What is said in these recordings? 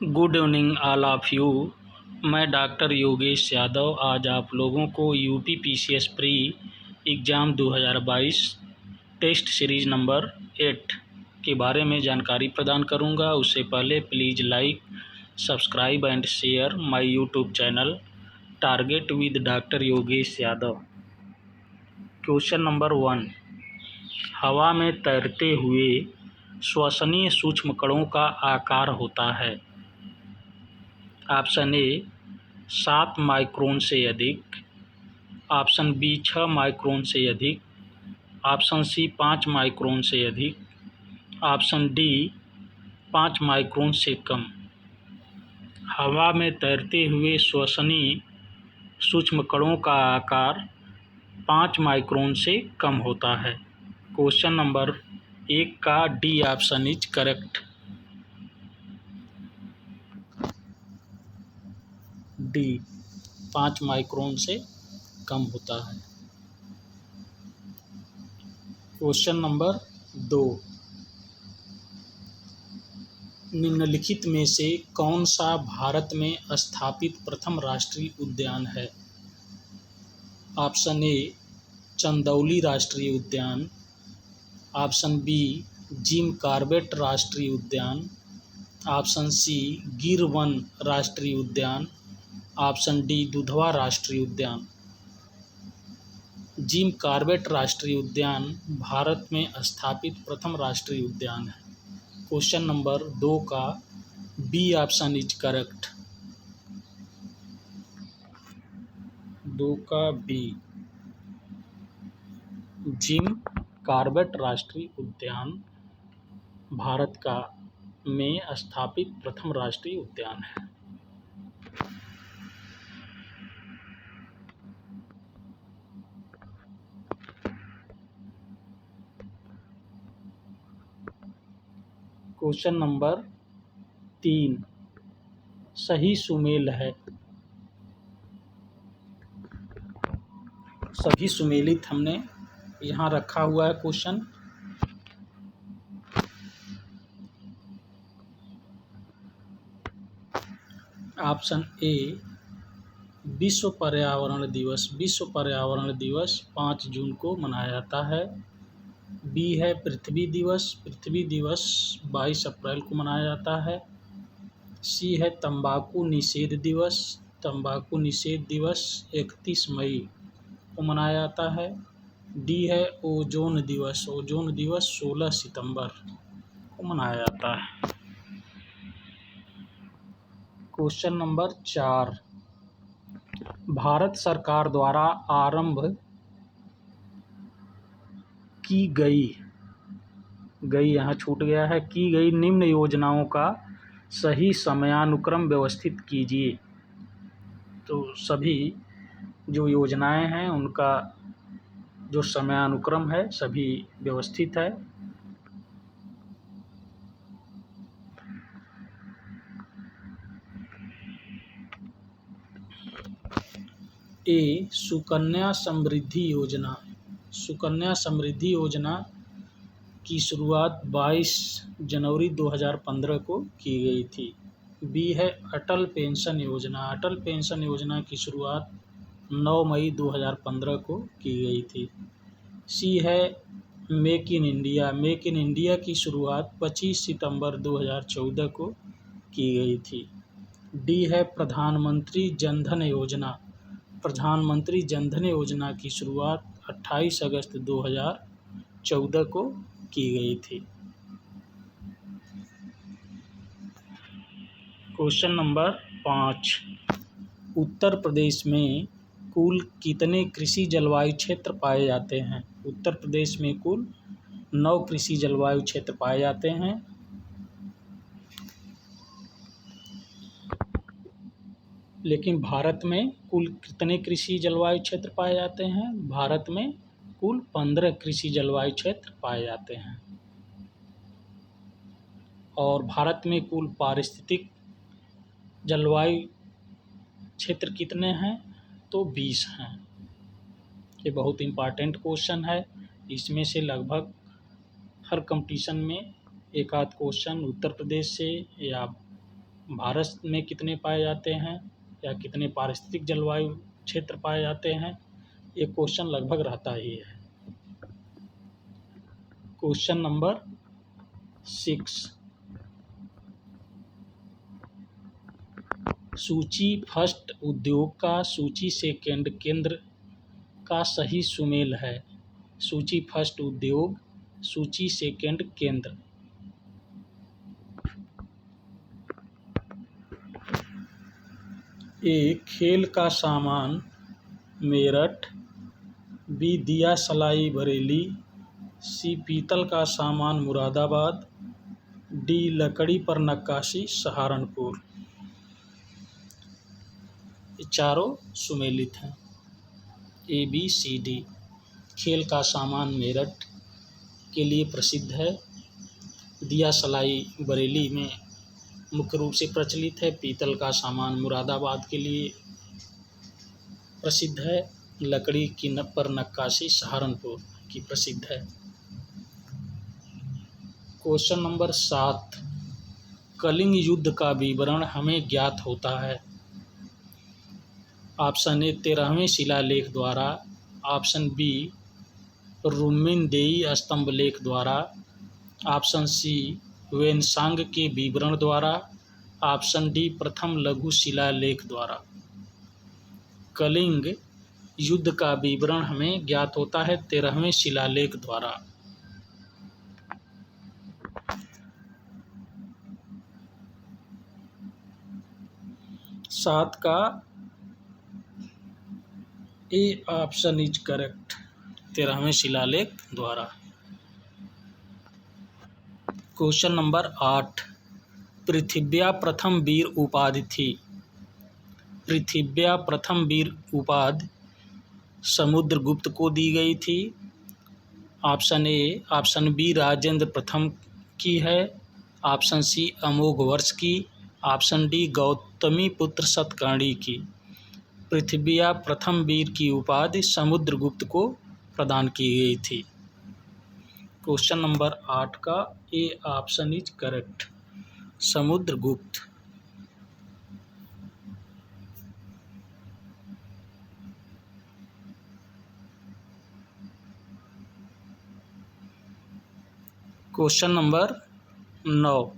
Good evening all of you. मैं doctor Yogesh Yadav आज आप लोगों को UP PCS pre exam 2022 test series number 8 के बारे में जानकारी प्रदान करूंगा। उससे पहले please like, subscribe and share my YouTube channel target with doctor Yogesh Yadav. Question number 1, हवा में तैरते हुए श्वसनीय सूक्ष्म कणों का आकार होता है। ऑप्शन ए 7 माइक्रोन से अधिक, ऑप्शन बी 6 माइक्रोन से अधिक, ऑप्शन सी 5 माइक्रोन से अधिक, ऑप्शन डी 5 माइक्रोन से कम। हवा में तैरते हुए श्वसनीय सूक्ष्म कणों का आकार 5 माइक्रोन से कम होता है। क्वेश्चन नंबर 1 का D option is correct. D 5 micron से कम होता है। क्वेश्चन नंबर 2, निम्नलिखित में से कौन सा भारत में स्थापित प्रथम राष्ट्रीय उद्यान है। ऑप्शन ए चंदौली राष्ट्रीय उद्यान, ऑप्शन बी जिम कॉर्बेट राष्ट्रीय उद्यान, ऑप्शन सी गिर वन राष्ट्रीय उद्यान, ऑप्शन डी दुधवा राष्ट्रीय उद्यान। जिम कॉर्बेट राष्ट्रीय उद्यान भारत में स्थापित प्रथम राष्ट्रीय उद्यान है। क्वेश्चन नंबर 2 का बी ऑप्शन इज करेक्ट। 2 का बी, जिम कॉर्बेट राष्ट्रीय उद्यान भारत का में स्थापित प्रथम राष्ट्रीय उद्यान है। क्वेश्चन नंबर 3, सही सुमेल है। सभी सुमेलित हमने यहाँ रखा हुआ है क्वेश्चन। ऑप्शन ए विश्व पर्यावरण दिवस 5 जून को मनाया जाता है। बी है पृथ्वी दिवस 22 अप्रैल को मनाया जाता है। सी है तंबाकू निषेध दिवस 31 मई को मनाया जाता है। डी है ओजोन दिवस 16 सितंबर को मनाया जाता है। क्वेश्चन नंबर 4, भारत सरकार द्वारा आरंभ की गई यहाँ छूट गया है, की गई निम्न योजनाओं का सही समयानुक्रम व्यवस्थित कीजिए। तो सभी जो योजनाएं हैं उनका जो समयानुक्रम है सभी व्यवस्थित है। ए सुकन्या समृद्धि योजना की शुरुआत 22 जनवरी 2015 को की गई थी। बी है अटल पेंशन योजना की शुरुआत 9 मई 2015 को की गई थी। सी है मेक इन इंडिया की शुरुआत 25 सितंबर 2014 को की गई थी। डी है प्रधानमंत्री जनधन योजना की शुरुआत 28 अगस्त 2014 को की गई थी। क्वेश्चन नंबर 5, उत्तर प्रदेश में कुल कितने कृषि जलवायु क्षेत्र पाए जाते हैं। उत्तर प्रदेश में कुल 9 कृषि जलवायु क्षेत्र पाए जाते हैं। लेकिन भारत में कुल कितने कृषि जलवायु क्षेत्र पाए जाते हैं। भारत में कुल 15 कृषि जलवायु क्षेत्र पाए जाते हैं। और भारत में कुल पारिस्थितिक जलवायु क्षेत्र कितने हैं, तो 20 हैं। ये बहुत इम्पॉर्टेंट क्वेश्चन है। इसमें से लगभग हर कंपटीशन में एक आध क्वेश्चन उत्तर प्रदेश से या भारत में कितने पाए जाते हैं या कितने पारिस्थितिक जलवायु क्षेत्र पाए जाते हैं, ये क्वेश्चन लगभग रहता ही है। क्वेश्चन नंबर 6, सूची फर्स्ट उद्योग का सूची सेकेंड केंद्र का सही सुमेल है। सूची फर्स्ट उद्योग, सूची सेकेंड केंद्र। ए खेल का सामान मेरठ, बी दिया सलाई बरेली, सी पीतल का सामान मुरादाबाद, डी लकड़ी पर नक्काशी सहारनपुर। ये चारों सुमेलित हैं। A B C D. खेल का सामान मेरठ के लिए प्रसिद्ध है, दिया सलाई बरेली में मुख्य रूप से प्रचलित है, पीतल का सामान मुरादाबाद के लिए प्रसिद्ध है, लकड़ी की पर नक्काशी सहारनपुर की प्रसिद्ध है। क्वेश्चन नंबर 7, कलिंग युद्ध का विवरण हमें ज्ञात होता है। ऑप्शन ए 13वें शिलालेख द्वारा, ऑप्शन बी रुम्मिनदेई स्तंभ लेख द्वारा, ऑप्शन सी वेनसांग के विवरण द्वारा, ऑप्शन डी प्रथम लघु शिलालेख द्वारा। कलिंग युद्ध का विवरण हमें ज्ञात होता है 13वें शिलालेख द्वारा। सात का ए ऑप्शन इज करेक्ट, 13वें शिलालेख द्वारा। क्वेश्चन नंबर 8, पृथिव्या प्रथम वीर उपाधि थी। पृथिव्या प्रथम वीर उपाधि समुद्रगुप्त को दी गई थी। Option A, option B Rajendra प्रथम की है, ऑप्शन सी अमोघवर्ष की, ऑप्शन डी गौतमी पुत्र सतकर्णी की। पृथिव्या प्रथम वीर की उपाधि समुद्रगुप्त को प्रदान की गई थी। क्वेश्चन नंबर 8 का A option is correct, Samudragupta. Question number 9,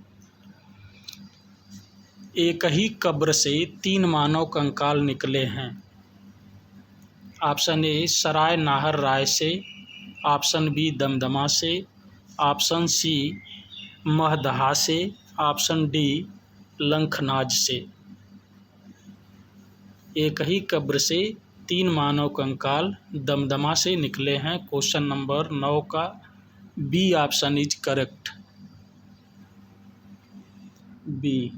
एक ही कब्र से 3 मानव कंकाल निकले हैं। ऑप्शन ए सराय नाहर राय से, ऑप्शन बी दमदमा से, ऑप्शन सी महदहा से, ऑप्शन डी लंखनाज से। एक ही कब्र से 3 मानव कंकाल दमदमा से निकले हैं। क्वेश्चन नंबर 9 का B option is correct, B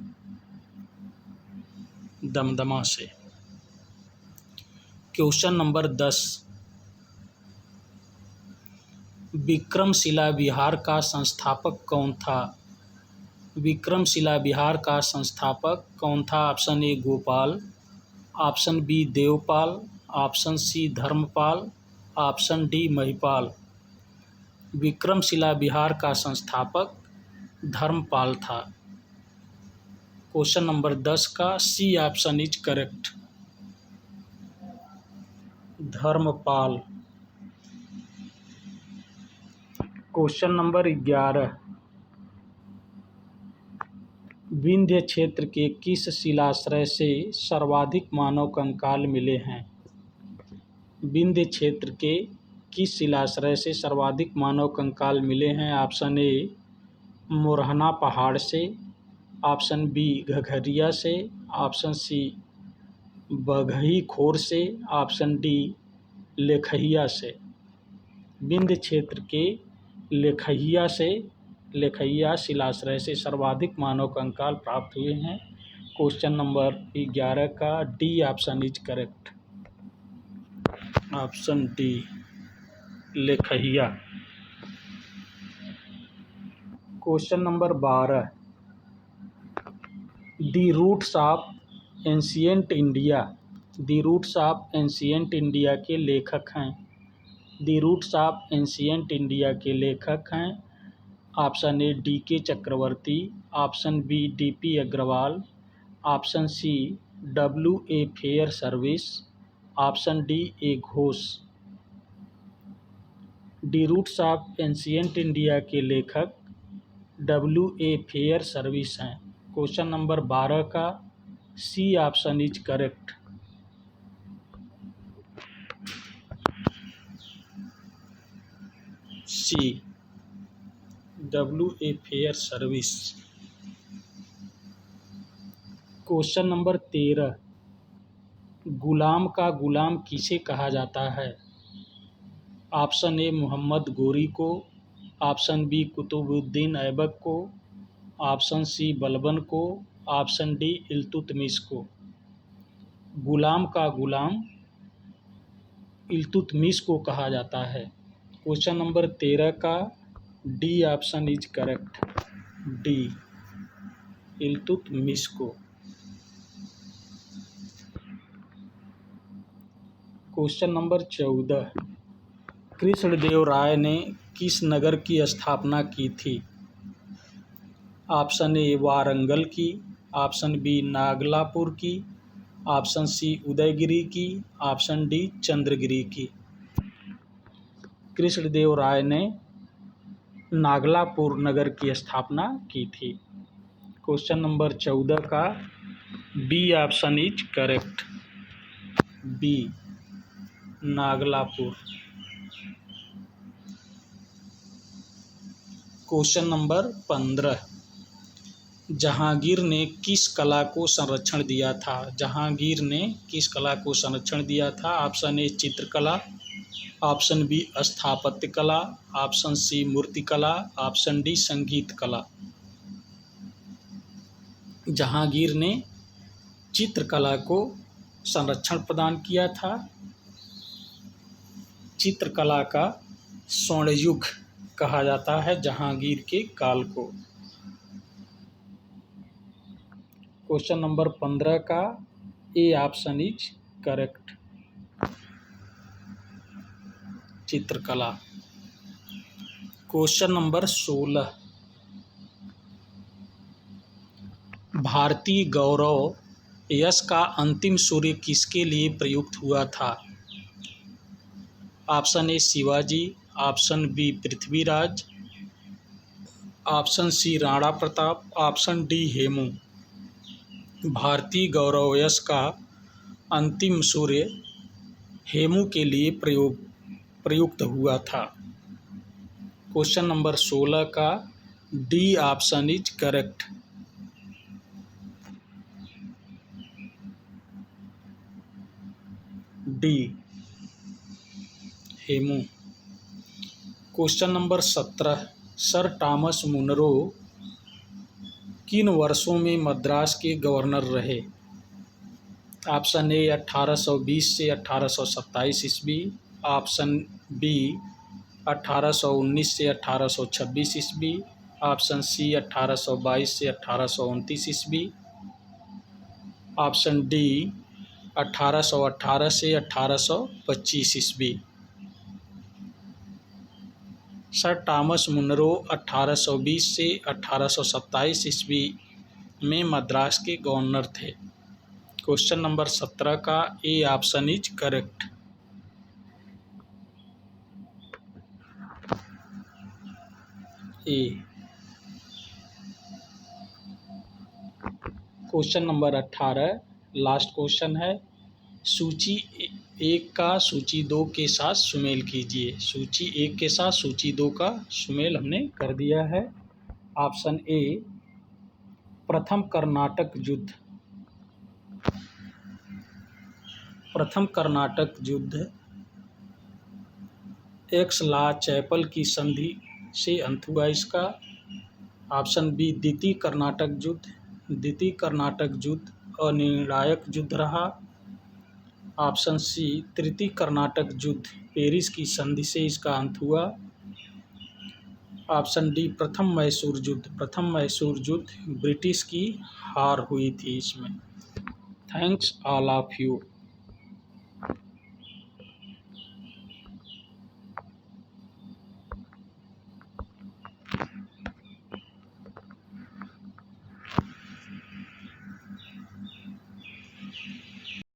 Damdama से। क्वेश्चन नंबर 10, विक्रमशिला विहार का संस्थापक कौन था। विक्रमशिला विहार का संस्थापक कौन था। Option A Gopal, option B Devpal, option C Dharmapal, option D Mahipal. Vikramshila Vihara का संस्थापक धर्मपाल था। क्वेश्चन नंबर 10 का C option is correct, Dharmapal. Question number 11, Vindhya क्षेत्र के किस शिलाश्रय से सर्वाधिक मानव कंकाल मिले हैं। विंध्य क्षेत्र के किस शिलाश्रय से सर्वाधिक मानव कंकाल मिले हैं। ऑप्शन ए मोरहना पहाड़ से, ऑप्शन बी घघरिया से, ऑप्शन सी बघई खोर से, ऑप्शन डी लेखहिया से। विंध्य क्षेत्र के लेखहिया शिलाश्रय से सर्वाधिक मानव कंकाल प्राप्त हुए हैं। क्वेश्चन नंबर 11 का D option is correct, option D Lekhahia. Question number 12, the roots of ancient India. The roots of ancient India के लेखक हैं। The roots of ancient India के लेखक हैं। Option A D K Chakravarti, option B D P Agrawal, option C W A fair service, option D A Ghosh. The roots of ancient India के लेखक W A fair service हैं। Question number 12 का C option is correct. C W A fair service. Question number 13, गुलाम का गुलाम किसे कहा जाता है? ऑप्शन ए मोहम्मद गोरी को, ऑप्शन बी कुतुबुद्दीन ऐबक को, ऑप्शन सी बलबन को, ऑप्शन डी इल्तुतमिश को। गुलाम का गुलाम इल्तुतमिश को कहा जाता है। क्वेश्चन नंबर 13 का D option is correct. D Iltutmish को। क्वेश्चन नंबर 14, कृष्णदेव राय ने किस नगर की स्थापना की थी? ऑप्शन ए वारंगल की, ऑप्शन बी नागलापुर की, ऑप्शन सी उदयगिरी की, ऑप्शन डी चंद्रगिरी की। कृष्णदेव राय ने नागलापुर नगर की स्थापना की थी। क्वेश्चन नंबर 14 का B option is correct. B Nagalapur. Question number 15, Jahangir ने किस कला को संरक्षण दिया था? जहांगीर ने किस कला को संरक्षण दिया था? ऑप्शन ए चित्रकला, ऑप्शन बी स्थापत्य कला, ऑप्शन सी मूर्तिकला, ऑप्शन डी संगीत कला। जहांगीर ने चित्रकला को संरक्षण प्रदान किया था। चित्रकला का स्वर्ण युग कहा जाता है जहांगीर के काल को। क्वेश्चन नंबर 15 का ए ऑप्शन इज करेक्ट। चित्रकला। क्वेश्चन नंबर 16, भारतीय गौरव यश का अंतिम सूर्य किसके लिए प्रयुक्त हुआ था? Option A Shivaji, option B Prithviraj, option C Rana Pratap, option D Hemu. भारतीय गौरव यश का अंतिम सूर्य हेमू के लिए प्रयुक्त हुआ था। क्वेश्चन नंबर 16 का D option is correct. D Hemu. Question number 17, sir Thomas Munro किन वर्षों में मद्रास के गवर्नर रहे? ऑप्शन ए 1820 से 1827 ईस्वी, ऑप्शन बी 1819 से 1826 ईस्वी, ऑप्शन सी 1822 से 1829 ईस्वी, ऑप्शन डी 1818 से 1825 ईस्वी। सर टॉमस मुनरो 1820 से 1827 ईस्वी में मद्रास के गवर्नर थे। क्वेश्चन नंबर 17 का A option is correct. A. Question number 18 last question है। सूची 1 का सूची 2 के साथ सुमेल कीजिए। सूची 1 के साथ सूची 2 का सुमेल हमने कर दिया है। ऑप्शन ए प्रथम कर्नाटक युद्ध। प्रथम कर्नाटक युद्ध एक्स-ला चैपल की संधि से अंत हुआ इसका। ऑप्शन बी द्वितीय कर्नाटक युद्ध। द्वितीय कर्नाटक युद्ध अनिर्णायक युद्ध रहा। ऑप्शन सी तृतीय कर्नाटक युद्ध पेरिस की संधि से इसका अंत हुआ। ऑप्शन डी प्रथम मैसूर युद्ध। प्रथम मैसूर युद्ध ब्रिटिश की हार हुई थी इसमें। Thanks all of you.